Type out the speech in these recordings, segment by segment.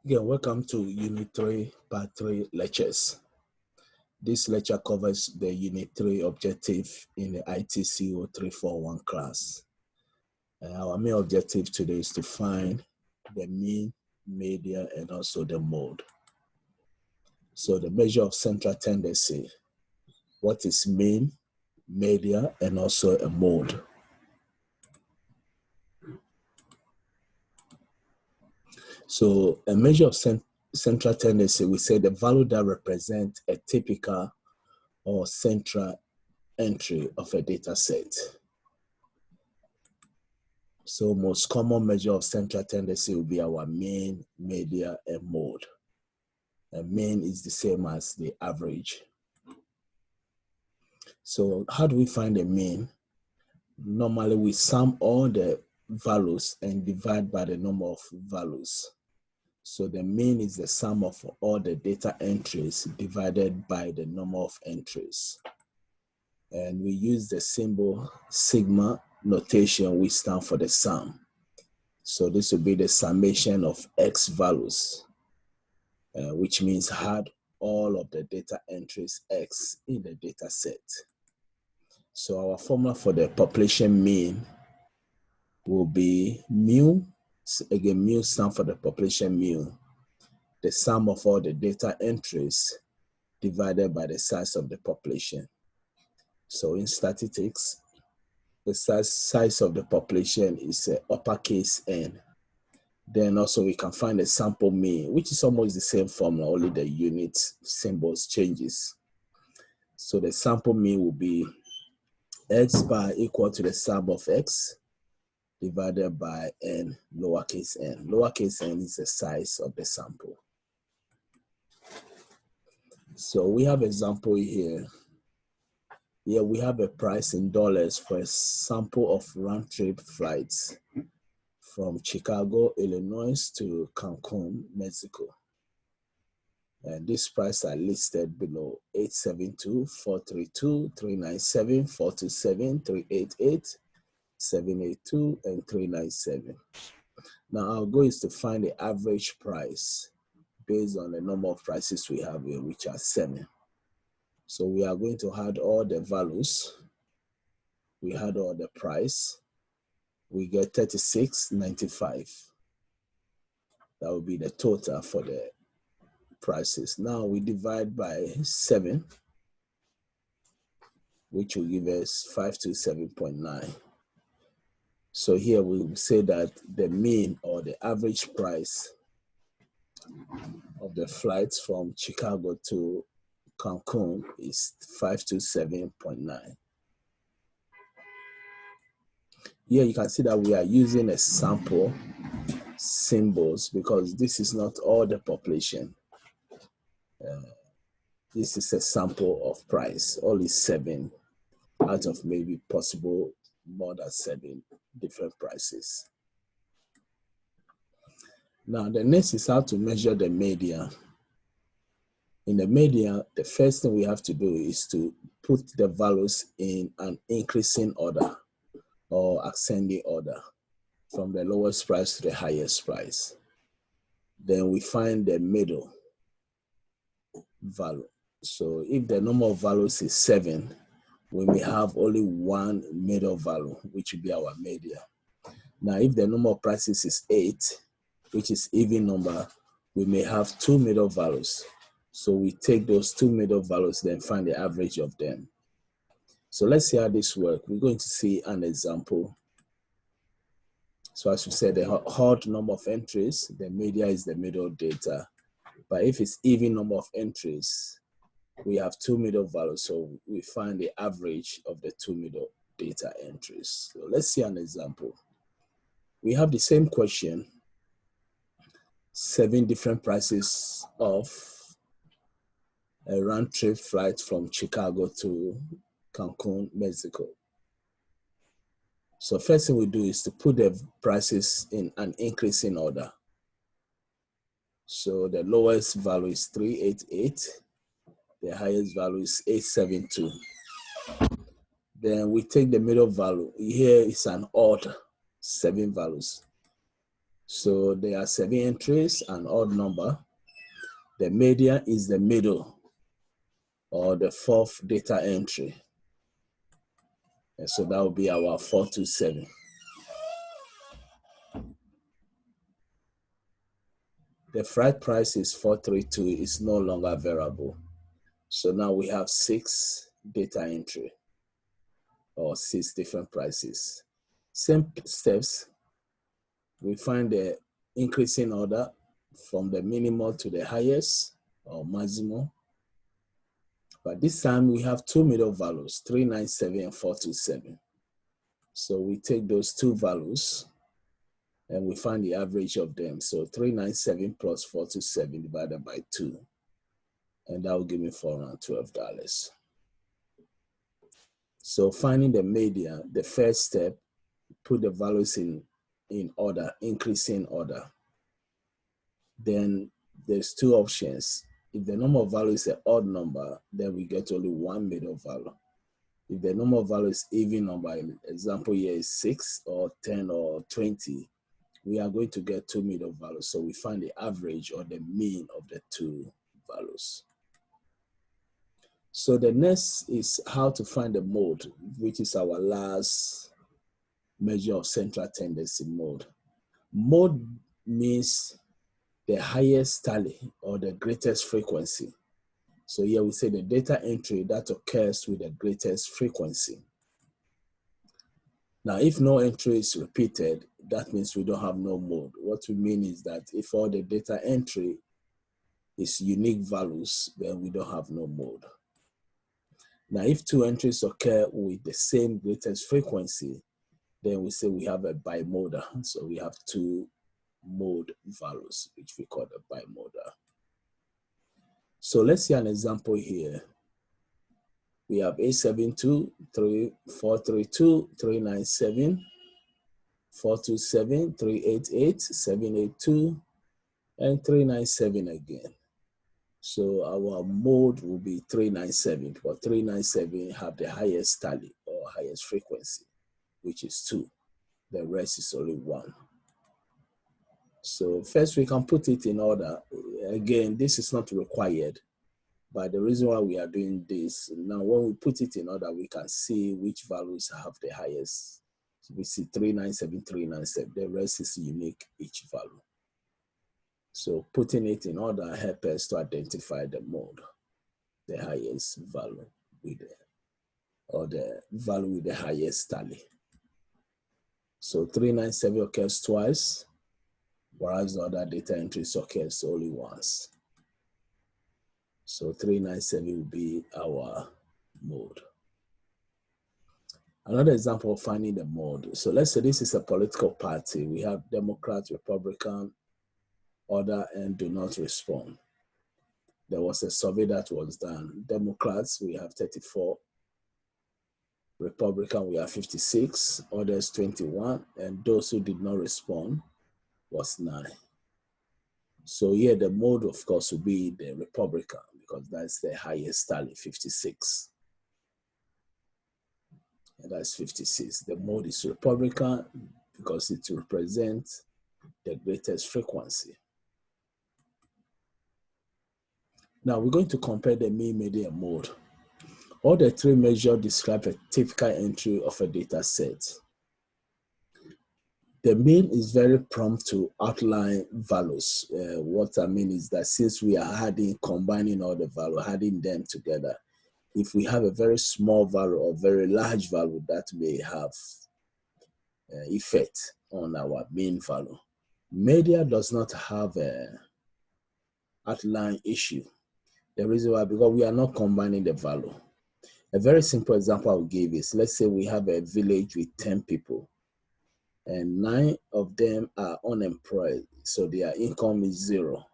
Again, welcome to Unit 3, Part 3 lectures. This lecture covers the Unit 3 objective in the ITCO 341 class. Our main objective today is to find the mean, median, and also the mode. So the measure of central tendency, what is mean, median, and also a mode. So a measure of central tendency, we say the value that represents a typical or central entry of a data set. So most common measure of central tendency will be our mean, median, and mode. And mean is the same as the average. So how do we find the mean? Normally we sum all the values and divide by the number of values. So the mean is the sum of all the data entries divided by the number of entries. And we use the symbol sigma notation, which stands for the sum. So this will be the summation of X values, which means add all of the data entries X in the data set. So our formula for the population mean will be mu. Again, mu stands for the population mu, the sum of all the data entries divided by the size of the population. So in statistics, the size of the population is uppercase N. Then also we can find the sample mean, which is almost the same formula, only the unit symbols changes. So the sample mean will be X bar equal to the sum of X divided by N, lowercase n. Lowercase n is the size of the sample. So we have an example here. Here we have a price in dollars for a sample of round-trip flights from Chicago, Illinois to Cancun, Mexico. And these prices are listed below: 872, 432, 397, 427, 388, 782, and 397. Now our goal is to find the average price based on the number of prices we have here, which are 7. So we are going to add all the values. We add all the price. We get 36.95. That will be the total for the prices. Now we divide by 7, which will give us 527.9. So here we will say that the mean or the average price of the flights from Chicago to Cancun is 527.9. Here you can see that we are using a sample symbols because this is not all the population. This is a sample of price, only 7 out of maybe possible more than 7 different prices. Now the next is how to measure the median. In the median, the first thing we have to do is to put the values in an increasing order or ascending order from the lowest price to the highest price. Then we find the middle value. So if the number of values is 7, we may have only one middle value, which will be our median. Now, if the number of prices is 8, which is even number, we may have 2 middle values. So we take those 2 middle values, then find the average of them. So let's see how this works. We're going to see an example. So as we said, the odd number of entries, the median is the middle data. But if it's even number of entries, we have 2 middle values. So we find the average of the 2 middle data entries. So let's see an example. We have the same question, 7 different prices of a round-trip flight from Chicago to Cancun, Mexico. So first thing we do is to put the prices in an increasing order. So the lowest value is 388. The highest value is 872. Then we take the middle value. Here is an odd 7 values. So there are 7 entries, an odd number. The median is the middle or the 4th data entry. And so that will be our 427. The freight price is 432, is no longer variable. So now we have 6 data entry or 6 different prices. Same steps, we find the increasing order from the minimal to the highest or maximum. But this time we have 2 middle values, 397 and 427. So we take those 2 values and we find the average of them. So 397 plus 427 divided by 2. And that will give me $412. So finding the median, the first step, put the values in order, increasing order. Then there's 2 options. If the number of values is an odd number, then we get only 1 middle value. If the number of values is even number, example here is 6 or 10 or 20, we are going to get 2 middle values. So we find the average or the mean of the 2 values. So the next is how to find the mode, which is our last measure of central tendency mode. Mode means the highest tally or the greatest frequency. So here we say the data entry that occurs with the greatest frequency. Now, if no entry is repeated, that means we don't have no mode. What we mean is that if all the data entry is unique values, then we don't have no mode. Now, if 2 entries occur with the same greatest frequency, then we say we have a bimodal. So we have 2 mode values, which we call a bimodal. So let's see an example here. We have 872, 432, 397, 427, 388, 782, and 397 again. So our mode will be 397 because 397 have the highest tally or highest frequency, which is 2. The rest is only 1. So first we can put it in order. Again, this is not required, but the reason why we are doing this, now when we put it in order, we can see which values have the highest. So we see 397, 397. The rest is unique, each value. So putting it in order helps us to identify the mode, the highest value with or the value with the highest tally. So 397 occurs twice, whereas the other data entries occurs only once. So 397 will be our mode. Another example of finding the mode. So let's say this is a political party. We have Democrat, Republican, order, and do not respond. There was a survey that was done. Democrats, we have 34. Republican, we have 56. Others, 21. And those who did not respond was 9. So here the mode, of course, will be the Republican because that's the highest tally, 56. And that's 56. The mode is Republican because it represents the greatest frequency. Now we're going to compare the mean, median, mode. All the 3 measures describe a typical entry of a data set. The mean is very prompt to outline values. What I mean is that since we are combining all the values, adding them together, if we have a very small value or very large value, that may have effect on our mean value. Media does not have an outline issue. The reason why, because we are not combining the value. A very simple example I will give is, let's say we have a village with 10 people and 9 of them are unemployed, so their income is 0.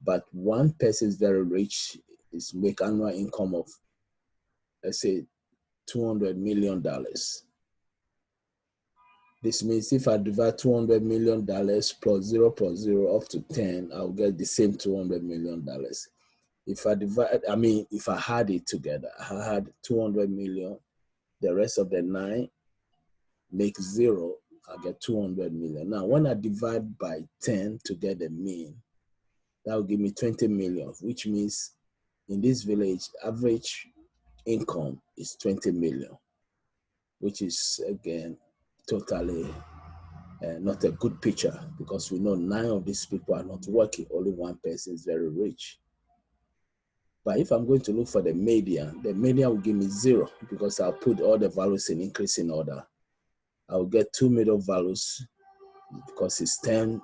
But one person is very rich, is make annual income of, let's say, $200 million. This means if I divide $200 million plus 0 up to 10, I'll get the same $200 million. If I divide, if I had it together, I had 200 million, the rest of the 9 make 0, I get 200 million. Now, when I divide by 10 to get the mean, that will give me 20 million, which means in this village, average income is 20 million, which is, again, totally not a good picture, because we know 9 of these people are not working. Only 1 person is very rich. But if I'm going to look for the median will give me 0, because I'll put all the values in increasing order. I'll get 2 middle values because it's 10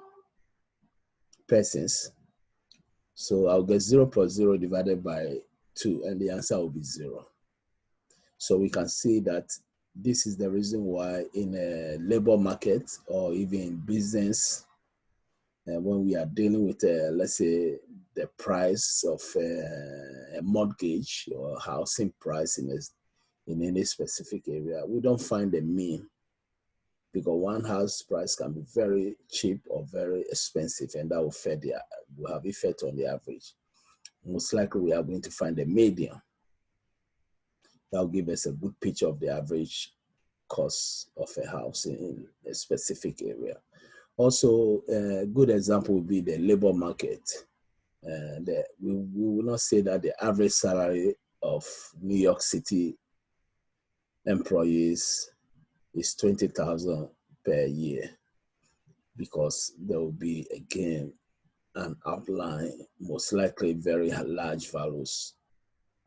persons. So I'll get 0 plus 0 divided by 2, and the answer will be 0. So we can see that this is the reason why in a labor market or even in business, when we are dealing with, let's say, the price of a mortgage or housing price in any specific area, we don't find a mean, because one house price can be very cheap or very expensive, and that will have effect on the average. Most likely, we are going to find a median. That will give us a good picture of the average cost of a house in a specific area. Also, a good example would be the labor market. We will not say that the average salary of New York City employees is $20,000 per year, because there will be, again, an outline, most likely very large values.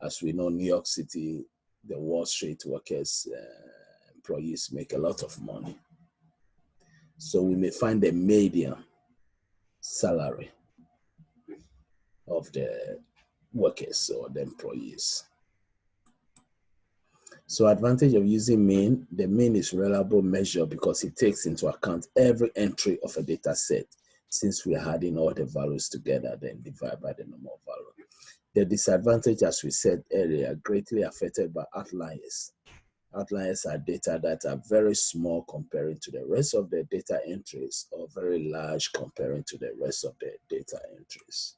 As we know, New York City, the Wall Street workers, employees make a lot of money. So we may find the median salary of the workers or the employees. So advantage of using mean, the mean is reliable measure because it takes into account every entry of a data set. Since we are adding all the values together, then divide by the number of values. The disadvantage, as we said earlier, greatly affected by outliers. Outliers are data that are very small comparing to the rest of the data entries, or very large comparing to the rest of the data entries.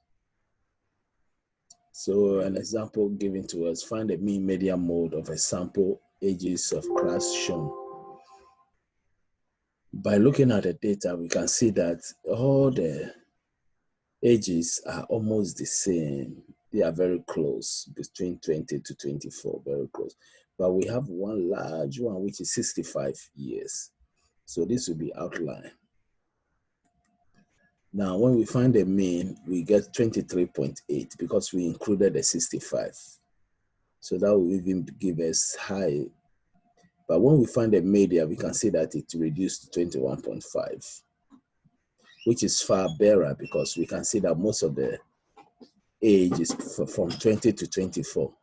So an example given to us, find the mean median mode of a sample ages of class shown. By looking at the data, we can see that all the ages are almost the same. They are very close, between 20 to 24, very close. But we have one large one, which is 65 years. So this will be outline. Now, when we find the mean, we get 23.8 because we included the 65. So that will even give us high. But when we find the median, we can see that it reduced to 21.5, which is far better, because we can see that most of the age is from 20 to 24.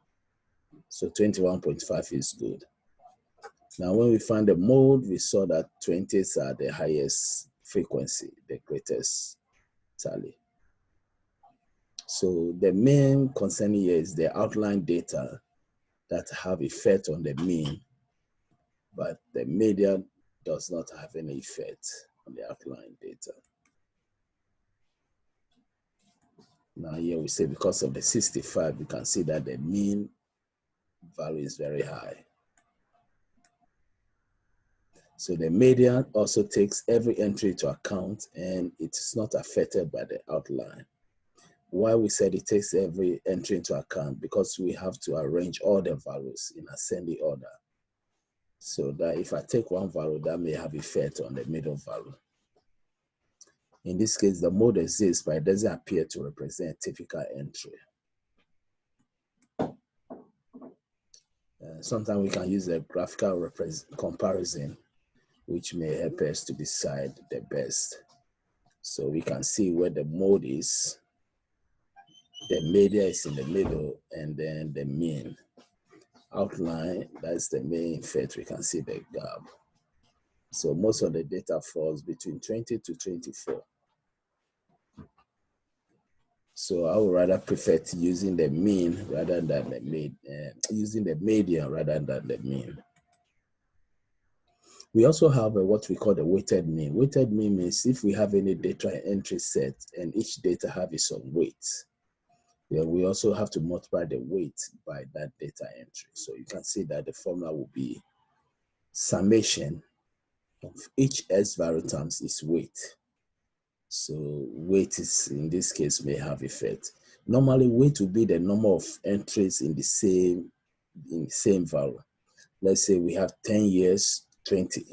So 21.5 is good. Now, when we find the mode, we saw that 20s are the highest frequency, the greatest tally. So the main concern here is the outline data that have effect on the mean, but the median does not have any effect on the outline data. Now here we say because of the 65, we can see that the mean value is very high. So the median also takes every entry into account, and it is not affected by the outline. Why we said it takes every entry into account? Because we have to arrange all the values in ascending order. So that if I take one value, that may have effect on the middle value. In this case, the mode exists, but it doesn't appear to represent a typical entry. Sometimes we can use a graphical comparison, which may help us to decide the best. So we can see where the mode is, the median is in the middle, and then the mean. Outline, that's the main effect, we can see the gap. So most of the data falls between 20 to 24. So I would rather prefer to using the mean rather than the using the median rather than the mean. We also have what we call the weighted mean. Weighted mean means if we have any data entry set and each data have its own weight, then we also have to multiply the weight by that data entry. So you can see that the formula will be summation of each S value times its weight. So weight is, in this case, may have effect. Normally, weight will be the number of entries in the same value. Let's say we have 10 years, 20.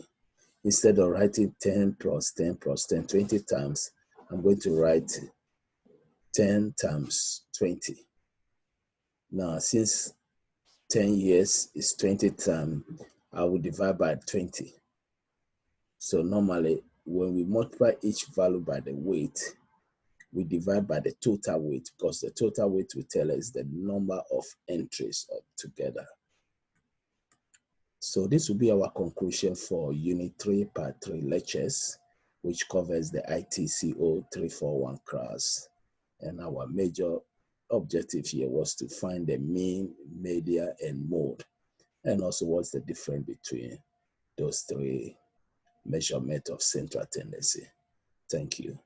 Instead of writing 10 plus 10 plus 10, 20 times, I'm going to write 10 times 20. Now, since 10 years is 20 times, I will divide by 20. So normally, when we multiply each value by the weight, we divide by the total weight, because the total weight will tell us the number of entries together. So this will be our conclusion for Unit 3, Part 3 lectures, which covers the ITCO 341 class. And our major objective here was to find the mean, median, and mode, and also what's the difference between those three measurements of central tendency. Thank you.